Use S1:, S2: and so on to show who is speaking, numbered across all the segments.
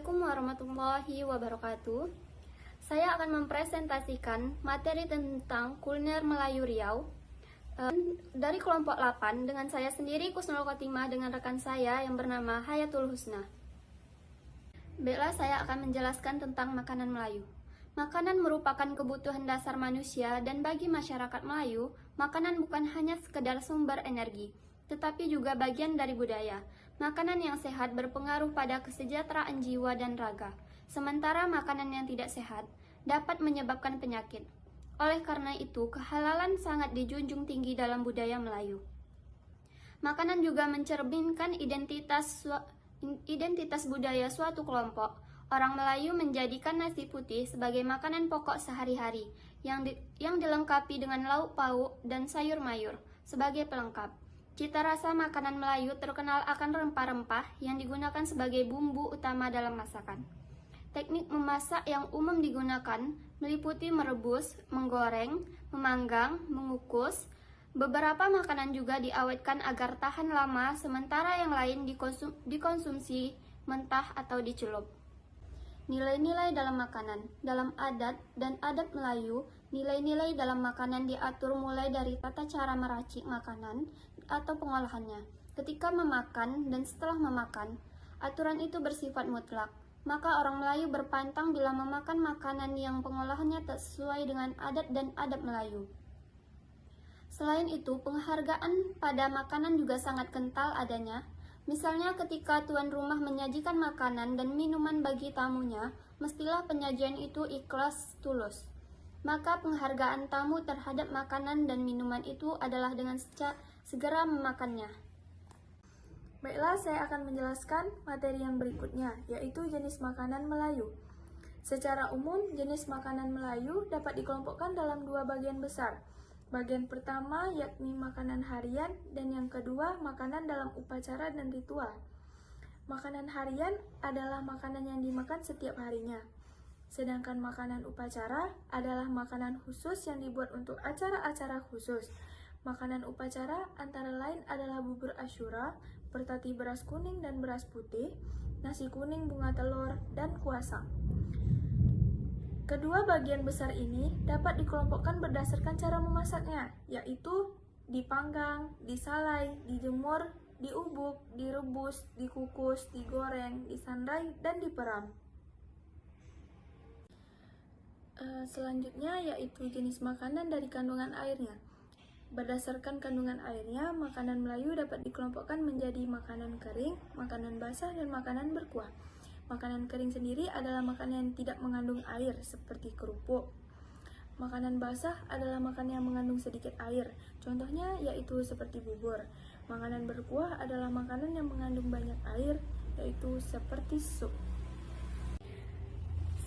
S1: Assalamualaikum warahmatullahi wabarakatuh. Saya akan mempresentasikan materi tentang kuliner Melayu Riau dari kelompok 8 dengan saya sendiri Kusnul Khotimah dengan rekan saya yang bernama Hayatul Husna. Baiklah, saya akan menjelaskan tentang makanan Melayu. Makanan merupakan kebutuhan dasar manusia dan bagi masyarakat Melayu, makanan bukan hanya sekedar sumber energi, tetapi juga bagian dari budaya. Makanan yang sehat berpengaruh pada kesejahteraan jiwa dan raga, sementara makanan yang tidak sehat dapat menyebabkan penyakit. Oleh karena itu, kehalalan sangat dijunjung tinggi dalam budaya Melayu. Makanan juga mencerminkan identitas budaya suatu kelompok. Orang Melayu menjadikan nasi putih sebagai makanan pokok sehari-hari, yang dilengkapi dengan lauk pauk dan sayur mayur sebagai pelengkap. Cita rasa makanan Melayu terkenal akan rempah-rempah yang digunakan sebagai bumbu utama dalam masakan. Teknik memasak yang umum digunakan meliputi merebus, menggoreng, memanggang, mengukus. Beberapa makanan juga diawetkan agar tahan lama, sementara yang lain dikonsumsi mentah atau dicelup. Nilai-nilai dalam makanan. Dalam adat dan adat Melayu, nilai-nilai dalam makanan diatur mulai dari tata cara meracik makanan atau pengolahannya. Ketika memakan dan setelah memakan, aturan itu bersifat mutlak. Maka orang Melayu berpantang bila memakan makanan yang pengolahannya tak sesuai dengan adat dan adab Melayu. Selain itu, penghargaan pada makanan juga sangat kental adanya. Misalnya ketika tuan rumah menyajikan makanan dan minuman bagi tamunya, mestilah penyajian itu ikhlas tulus. Maka penghargaan tamu terhadap makanan dan minuman itu adalah dengan segera memakannya.
S2: Baiklah, saya akan menjelaskan materi yang berikutnya, yaitu jenis makanan Melayu. Secara umum, jenis makanan Melayu dapat dikelompokkan dalam dua bagian besar. Bagian pertama yakni makanan harian dan yang kedua makanan dalam upacara dan ritual. Makanan harian adalah makanan yang dimakan setiap harinya. Sedangkan makanan upacara adalah makanan khusus yang dibuat untuk acara-acara khusus. Makanan upacara antara lain adalah bubur Asyura, bertati beras kuning dan beras putih, nasi kuning bunga telur, dan kuasang. Kedua bagian besar ini dapat dikelompokkan berdasarkan cara memasaknya, yaitu dipanggang, disalai, dijemur, diubuk, direbus, dikukus, digoreng, disandrai, dan diperam. Selanjutnya yaitu jenis makanan dari kandungan airnya. Berdasarkan kandungan airnya, makanan Melayu dapat dikelompokkan menjadi makanan kering, makanan basah, dan makanan berkuah. Makanan kering sendiri adalah makanan yang tidak mengandung air, seperti kerupuk. Makanan basah adalah makanan yang mengandung sedikit air, contohnya yaitu seperti bubur. Makanan berkuah adalah makanan yang mengandung banyak air, yaitu seperti sup.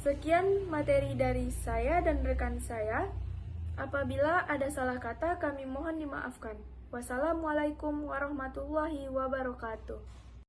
S2: Sekian materi dari saya dan rekan saya. Apabila ada salah kata, kami mohon dimaafkan. Wassalamualaikum warahmatullahi wabarakatuh.